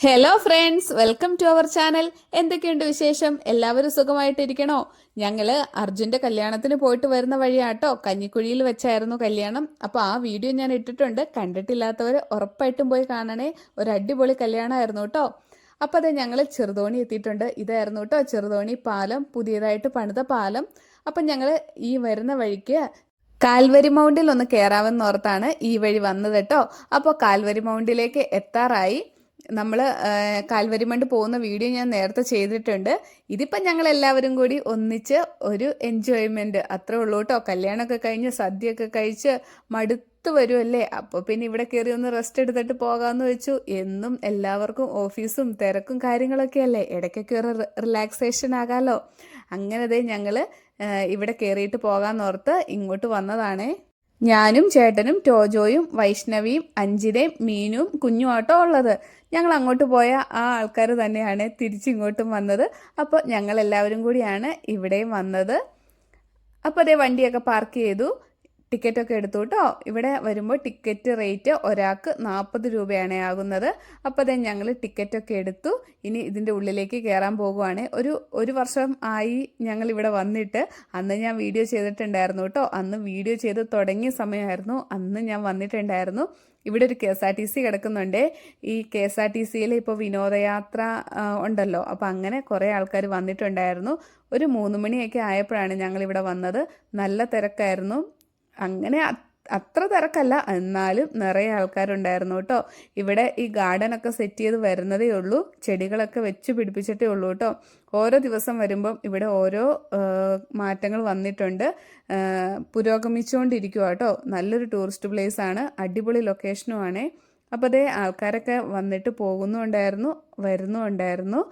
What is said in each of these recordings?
Hello friends, welcome to our channel. എന്തൊക്കെയുണ്ട് വിശേഷം? എല്ലാവരും സുഖമായിട്ടിരിക്കണോ? ഞങ്ങള് അർജുന്റെ കല്യാണത്തിന് പോയിട്ട് വരുന്ന വഴിയാട്ടോ. കഞ്ഞിക്കുഴിയിൽ വെച്ചായിരുന്നു കല്യാണം. അപ്പോൾ ആ വീഡിയോ ഞാൻ ഇട്ടിട്ടുണ്ട്. കണ്ടിട്ടില്ലാത്തവർ ഉറപ്പായിട്ടും പോയി കാണണേ. ഒരു അടിപൊളി കല്യാണമായിരുന്നു കേട്ടോ. അപ്പോൾ അതെ, ഞങ്ങൾ ചെറുതോണി എത്തിയിട്ടുണ്ട്. ഇതായിരുന്നു കേട്ടോ ചെറുതോണി പാലം, പുതിയതായിട്ട് പണിത പാലം. അപ്പം ഞങ്ങൾ ഈ വരുന്ന വഴിക്ക് കാൽവരി മൗണ്ടിൽ ഒന്ന് കയറാമെന്ന് ഓർത്താണ് ഈ വഴി വന്നത് കേട്ടോ. അപ്പോൾ കാൽവരി മൗണ്ടിലേക്ക് എത്താറായി. നമ്മൾ കാൽവരിമണ്ട് പോകുന്ന വീഡിയോ ഞാൻ നേരത്തെ ചെയ്തിട്ടുണ്ട്. ഇതിപ്പം ഞങ്ങൾ എല്ലാവരും കൂടി ഒന്നിച്ച് ഒരു എൻജോയ്മെൻറ്റ് അത്രേ ഉള്ളൂ കേട്ടോ. കല്യാണമൊക്കെ കഴിഞ്ഞ് സദ്യയൊക്കെ കഴിച്ച് മടുത്ത് വരുമല്ലേ, അപ്പോൾ പിന്നെ ഇവിടെ കയറി ഒന്ന് റെസ്റ്റ് എടുത്തിട്ട് പോകാമെന്ന് വെച്ചു. എന്നും എല്ലാവർക്കും ഓഫീസും തിരക്കും കാര്യങ്ങളൊക്കെ അല്ലേ, ഇടയ്ക്കൊക്കെ ഒരു റിലാക്സേഷൻ ആകാമല്ലോ. അങ്ങനെ ഞങ്ങൾ ഇവിടെ കയറിയിട്ട് പോകാമെന്നോർത്ത് ഇങ്ങോട്ട് വന്നതാണേ. ഞാനും ചേട്ടനും ടോജോയും വൈഷ്ണവിയും അഞ്ജിതയും മീനും കുഞ്ഞും ആട്ടോ ഉള്ളത്. ഞങ്ങൾ അങ്ങോട്ട് പോയ ആ ആൾക്കാർ തന്നെയാണ് തിരിച്ചിങ്ങോട്ടും വന്നത്. അപ്പോൾ ഞങ്ങൾ എല്ലാവരും കൂടിയാണ് ഇവിടെയും വന്നത്. അപ്പോൾ അതേ വണ്ടിയൊക്കെ പാർക്ക് ചെയ്തു, ടിക്കറ്റൊക്കെ എടുത്തു കേട്ടോ. ഇവിടെ വരുമ്പോൾ ടിക്കറ്റ് റേറ്റ് ഒരാൾക്ക് 40 രൂപയാണ് ആകുന്നത്. അപ്പോൾ അതേ ഞങ്ങൾ ടിക്കറ്റൊക്കെ എടുത്തു. ഇനി ഇതിൻ്റെ ഉള്ളിലേക്ക് കയറാൻ പോകുവാണ്. ഒരു വർഷം ആയി ഞങ്ങൾ ഇവിടെ വന്നിട്ട്. അന്ന് ഞാൻ വീഡിയോ ചെയ്തിട്ടുണ്ടായിരുന്നു കേട്ടോ. അന്ന് വീഡിയോ ചെയ്ത് തുടങ്ങിയ സമയമായിരുന്നു, അന്ന് ഞാൻ വന്നിട്ടുണ്ടായിരുന്നു. ഇവിടെ ഒരു KSRTC കിടക്കുന്നുണ്ട്. ഈ KSRTCയിൽ ഇപ്പോൾ വിനോദയാത്ര ഉണ്ടല്ലോ, അപ്പോൾ അങ്ങനെ കുറേ ആൾക്കാർ വന്നിട്ടുണ്ടായിരുന്നു. ഒരു 3 മണിയൊക്കെ ആയപ്പോഴാണ് ഞങ്ങളിവിടെ വന്നത്. നല്ല തിരക്കായിരുന്നു. അങ്ങനെ അത്ര തിരക്കല്ല, എന്നാലും നിറയെ ആൾക്കാരുണ്ടായിരുന്നു കേട്ടോ. ഇവിടെ ഈ ഗാർഡനൊക്കെ സെറ്റ് ചെയ്ത് വരുന്നതേ ഉള്ളൂ. ചെടികളൊക്കെ വെച്ച് പിടിപ്പിച്ചിട്ടേ ഉള്ളൂ കേട്ടോ. ഓരോ ദിവസം വരുമ്പം ഇവിടെ ഓരോ മാറ്റങ്ങൾ വന്നിട്ടുണ്ട്. പുരോഗമിച്ചുകൊണ്ടിരിക്കുക കേട്ടോ. നല്ലൊരു ടൂറിസ്റ്റ് പ്ലേസ് ആണ്, അടിപൊളി ലൊക്കേഷനുമാണ്. അപ്പോൾ അതേ ആൾക്കാരൊക്കെ വന്നിട്ട് പോകുന്നുണ്ടായിരുന്നു, വരുന്നുണ്ടായിരുന്നു.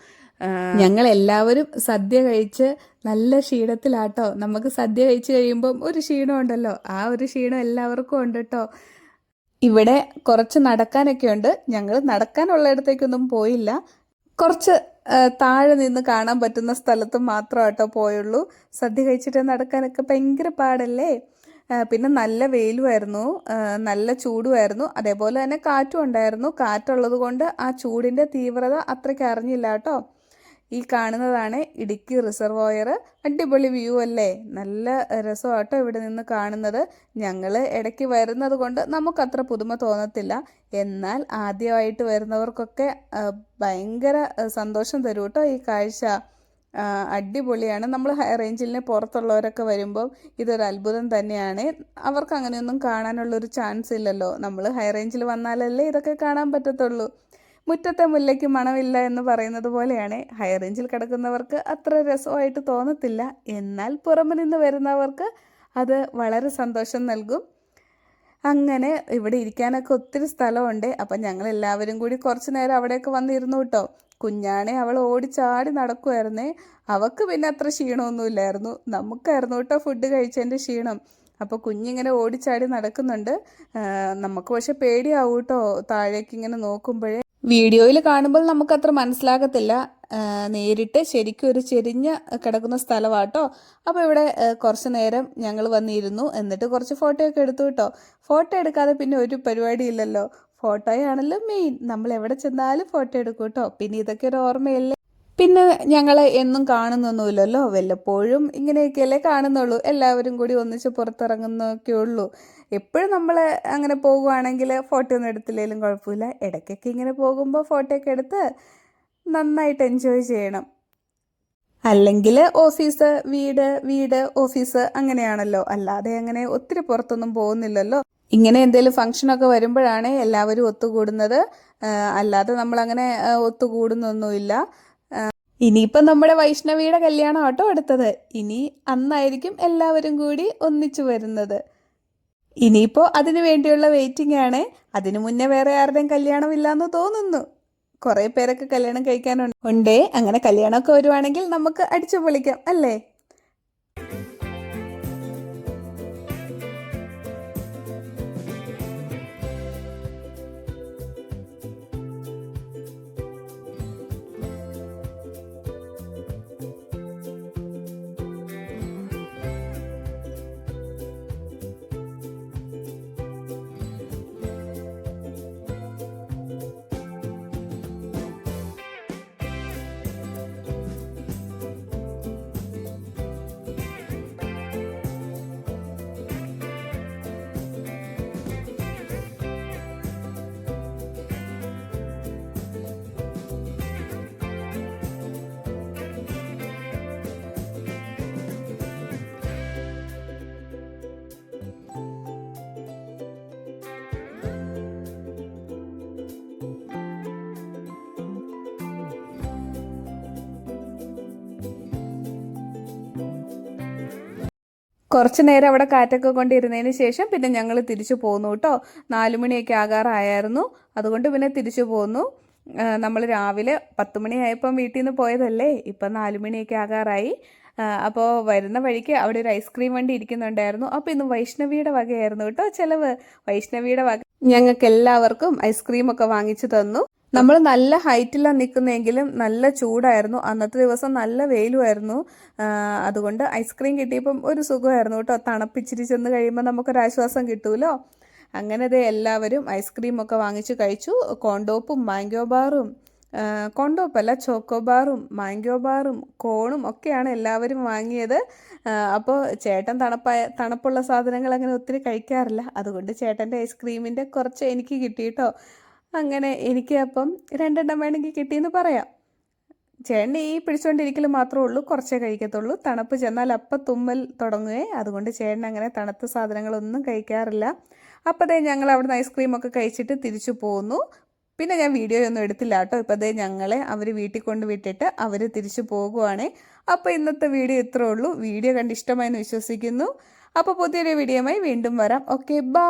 ഞങ്ങൾ എല്ലാവരും സദ്യ കഴിച്ച് നല്ല ക്ഷീണത്തിലാട്ടോ. നമുക്ക് സദ്യ കഴിച്ച് കഴിയുമ്പം ഒരു ക്ഷീണം ഉണ്ടല്ലോ, ആ ഒരു ക്ഷീണം എല്ലാവർക്കും ഉണ്ട് കേട്ടോ. ഇവിടെ കുറച്ച് നടക്കാനൊക്കെ ഉണ്ട്. ഞങ്ങൾ നടക്കാനുള്ളിടത്തേക്കൊന്നും പോയില്ല. കുറച്ച് താഴെ നിന്ന് കാണാൻ പറ്റുന്ന സ്ഥലത്ത് മാത്രമാട്ടോ പോയുള്ളൂ. സദ്യ കഴിച്ചിട്ട് നടക്കാനൊക്കെ ഭയങ്കര പാടല്ലേ. പിന്നെ നല്ല വെയിലുമായിരുന്നു, നല്ല ചൂടുമായിരുന്നു. അതേപോലെ തന്നെ കാറ്റും ഉണ്ടായിരുന്നു. കാറ്റുള്ളത് കൊണ്ട് ആ ചൂടിൻ്റെ തീവ്രത അത്രയ്ക്ക് അറിഞ്ഞില്ല കേട്ടോ. ഈ കാണുന്നതാണ് ഇടുക്കി റിസർവോയർ. അടിപൊളി വ്യൂ അല്ലേ, നല്ല രസമാട്ടോ ഇവിടെ നിന്ന് കാണുന്നത്. ഞങ്ങൾ ഇടയ്ക്ക് വരുന്നത് കൊണ്ട് നമുക്കത്ര പുതുമ തോന്നത്തില്ല. എന്നാൽ ആദ്യമായിട്ട് വരുന്നവർക്കൊക്കെ ഭയങ്കര സന്തോഷം തരും കേട്ടോ ഈ കാഴ്ച. അടിപൊളിയാണ്. നമ്മൾ ഹൈ റേഞ്ചിലിന് പുറത്തുള്ളവരൊക്കെ വരുമ്പോൾ ഇതൊരു അത്ഭുതം തന്നെയാണ്. അവർക്ക് അങ്ങനെയൊന്നും കാണാനുള്ളൊരു ചാൻസ് ഇല്ലല്ലോ. നമ്മൾ ഹൈ റേഞ്ചിൽ വന്നാലല്ലേ ഇതൊക്കെ കാണാൻ പറ്റത്തുള്ളൂ. മുറ്റത്തെ മുല്ലയ്ക്ക് മണമില്ല എന്ന് പറയുന്നത് പോലെയാണ്. ഹൈ റേഞ്ചിൽ കിടക്കുന്നവർക്ക് അത്ര രസമായിട്ട് തോന്നത്തില്ല, എന്നാൽ പുറമെ നിന്ന് വരുന്നവർക്ക് അത് വളരെ സന്തോഷം നൽകും. അങ്ങനെ ഇവിടെ ഇരിക്കാനൊക്കെ ഒത്തിരി സ്ഥലമുണ്ട്. അപ്പം ഞങ്ങൾ എല്ലാവരും കൂടി കുറച്ച് നേരം അവിടെയൊക്കെ വന്നിരുന്നു കേട്ടോ. കുഞ്ഞാണെ അവൾ ഓടിച്ചാടി നടക്കുമായിരുന്നേ. അവൾക്ക് പിന്നെ അത്ര ക്ഷീണമൊന്നുമില്ലായിരുന്നു, നമുക്കായിരുന്നു കേട്ടോ ഫുഡ് കഴിച്ചതിൻ്റെ ക്ഷീണം. അപ്പോൾ കുഞ്ഞിങ്ങനെ ഓടിച്ചാടി നടക്കുന്നുണ്ട്. നമുക്ക് പക്ഷെ പേടിയാവും കേട്ടോ താഴേക്ക് ഇങ്ങനെ നോക്കുമ്പോഴേ. വീഡിയോയിൽ കാണുമ്പോൾ നമുക്കത്ര മനസ്സിലാകത്തില്ല, നേരിട്ട് ശരിക്കും ഒരു ചെരിഞ്ഞ് കിടക്കുന്ന സ്ഥലമാട്ടോ. അപ്പോൾ ഇവിടെ കുറച്ച് നേരം ഞങ്ങൾ വന്നിരുന്നു, എന്നിട്ട് കുറച്ച് ഫോട്ടോയൊക്കെ എടുത്തു കേട്ടോ. ഫോട്ടോ എടുക്കാതെ പിന്നെ ഒരു പരിപാടി ഇല്ലല്ലോ. ഫോട്ടോയാണല്ലോ മെയിൻ. നമ്മൾ എവിടെ ചെന്നാലും ഫോട്ടോ എടുക്കും കേട്ടോ. പിന്നെ ഇതൊക്കെ ഒരു ഓർമ്മയല്ലേ. പിന്നെ ഞങ്ങൾ എന്നും കാണുന്നൊന്നുമില്ലല്ലോ, വല്ലപ്പോഴും ഇങ്ങനെയൊക്കെയല്ലേ കാണുന്നുള്ളൂ. എല്ലാവരും കൂടി ഒന്നിച്ച് പുറത്തിറങ്ങുന്നൊക്കെ ഉള്ളൂ. എപ്പോഴും നമ്മൾ അങ്ങനെ പോകുവാണെങ്കിൽ ഫോട്ടോ ഒന്നും എടുത്തില്ലെങ്കിലും കുഴപ്പമില്ല. ഇടയ്ക്കൊക്കെ ഇങ്ങനെ പോകുമ്പോൾ ഫോട്ടോ ഒക്കെ എടുത്ത് നന്നായിട്ട് എൻജോയ് ചെയ്യണം. അല്ലെങ്കിൽ ഓഫീസ് വീട്, വീട് ഓഫീസ് അങ്ങനെയാണല്ലോ. അല്ലാതെ അങ്ങനെ ഒത്തിരി പുറത്തൊന്നും പോകുന്നില്ലല്ലോ. ഇങ്ങനെ എന്തെങ്കിലും ഫംഗ്ഷനൊക്കെ വരുമ്പോഴാണ് എല്ലാവരും ഒത്തുകൂടുന്നത്. അല്ലാതെ നമ്മളങ്ങനെ ഒത്തുകൂടുന്നൊന്നുമില്ല. ഇനിയിപ്പം നമ്മുടെ വൈഷ്ണവിയുടെ കല്യാണം ആട്ടോ അടുത്തത്. ഇനി അന്നായിരിക്കും എല്ലാവരും കൂടി ഒന്നിച്ചു വരുന്നത്. ഇനിയിപ്പോൾ അതിനു വേണ്ടിയുള്ള വെയിറ്റിംഗ് ആണ്. അതിനു മുന്നേ വേറെ ആരുടെയും കല്യാണം ഇല്ലാന്ന് തോന്നുന്നു. കുറേ പേരൊക്കെ കല്യാണം കഴിക്കാനുണ്ട്. അങ്ങനെ കല്യാണമൊക്കെ വരുവാണെങ്കിൽ നമുക്ക് അടിച്ചു പൊളിക്കാം അല്ലേ. കുറച്ച് നേരം അവിടെ കാറ്റൊക്കെ കൊണ്ടിരുന്നതിന് ശേഷം പിന്നെ ഞങ്ങൾ തിരിച്ചു പോന്നു കേട്ടോ. 4 മണിയൊക്കെ ആകാറായിരുന്നു, അതുകൊണ്ട് പിന്നെ തിരിച്ചു പോന്നു. നമ്മൾ രാവിലെ 10 മണിയായപ്പം വീട്ടിൽ നിന്ന് പോയതല്ലേ, ഇപ്പം 4 മണിയൊക്കെ ആകാറായി. അപ്പോൾ വരുന്ന വഴിക്ക് അവിടെ ഒരു ഐസ്ക്രീം വണ്ടി ഇരിക്കുന്നുണ്ടായിരുന്നു. അപ്പോൾ ഇന്ന് വൈഷ്ണവിയുടെ വകയായിരുന്നു കേട്ടോ ചിലവ്. വൈഷ്ണവിയുടെ വക ഞങ്ങൾക്ക് എല്ലാവർക്കും ഐസ്ക്രീമൊക്കെ വാങ്ങിച്ചു തന്നു. നമ്മൾ നല്ല ഹൈറ്റിലാണ് നിൽക്കുന്നതെങ്കിലും നല്ല ചൂടായിരുന്നു. അന്നത്തെ ദിവസം നല്ല വെയിലുമായിരുന്നു. അതുകൊണ്ട് ഐസ്ക്രീം കിട്ടിയപ്പം ഒരു സുഖമായിരുന്നു കേട്ടോ. തണുപ്പിച്ചിരി ചെന്ന് കഴിയുമ്പോൾ നമുക്കൊരാശ്വാസം കിട്ടുമല്ലോ. അങ്ങനെ എല്ലാവരും ഐസ്ക്രീമൊക്കെ വാങ്ങിച്ച് കഴിച്ചു. കോണ്ടോപ്പും മാംഗോ ബാറും, കോണ്ടോപ്പല്ല ചോക്കോ ബാറും മാംഗോ ബാറും കോണും ഒക്കെയാണ് എല്ലാവരും വാങ്ങിയത്. അപ്പോൾ ചേട്ടൻ തണുപ്പുള്ള സാധനങ്ങൾ അങ്ങനെ ഒത്തിരി കഴിക്കാറില്ല, അതുകൊണ്ട് ചേട്ടൻ്റെ ഐസ്ക്രീമിൻ്റെ കുറച്ച് എനിക്ക് കിട്ടി കേട്ടോ. അങ്ങനെ എനിക്ക് അപ്പം 2 എണ്ണം വേണമെങ്കിൽ കിട്ടിയെന്ന് പറയാം. ചേട്ടൻ ഈ പിടിച്ചുകൊണ്ടിരിക്കൽ മാത്രമേ ഉള്ളൂ, കുറച്ചേ കഴിക്കത്തുള്ളൂ. തണുപ്പ് ചെന്നാൽ അപ്പം തുമ്മൽ തുടങ്ങുകയെ, അതുകൊണ്ട് ചേട്ടൻ അങ്ങനെ തണുത്ത സാധനങ്ങളൊന്നും കഴിക്കാറില്ല. അപ്പോൾ ഞങ്ങൾ അവിടുന്ന് ഐസ്ക്രീമൊക്കെ കഴിച്ചിട്ട് തിരിച്ചു പോന്നു. പിന്നെ ഞാൻ വീഡിയോ ഒന്നും എടുത്തില്ല കേട്ടോ. ഇപ്പോൾ ഞങ്ങളെ അവർ വീട്ടിൽ കൊണ്ട് വിട്ടിട്ട് അവർ തിരിച്ചു പോകുവാണേ. അപ്പോൾ ഇന്നത്തെ വീഡിയോ ഇത്രേ ഉള്ളൂ. വീഡിയോ കണ്ട് ഇഷ്ടമായെന്ന് വിശ്വസിക്കുന്നു. അപ്പോൾ പുതിയൊരു വീഡിയോയുമായി വീണ്ടും വരാം. Okay, by.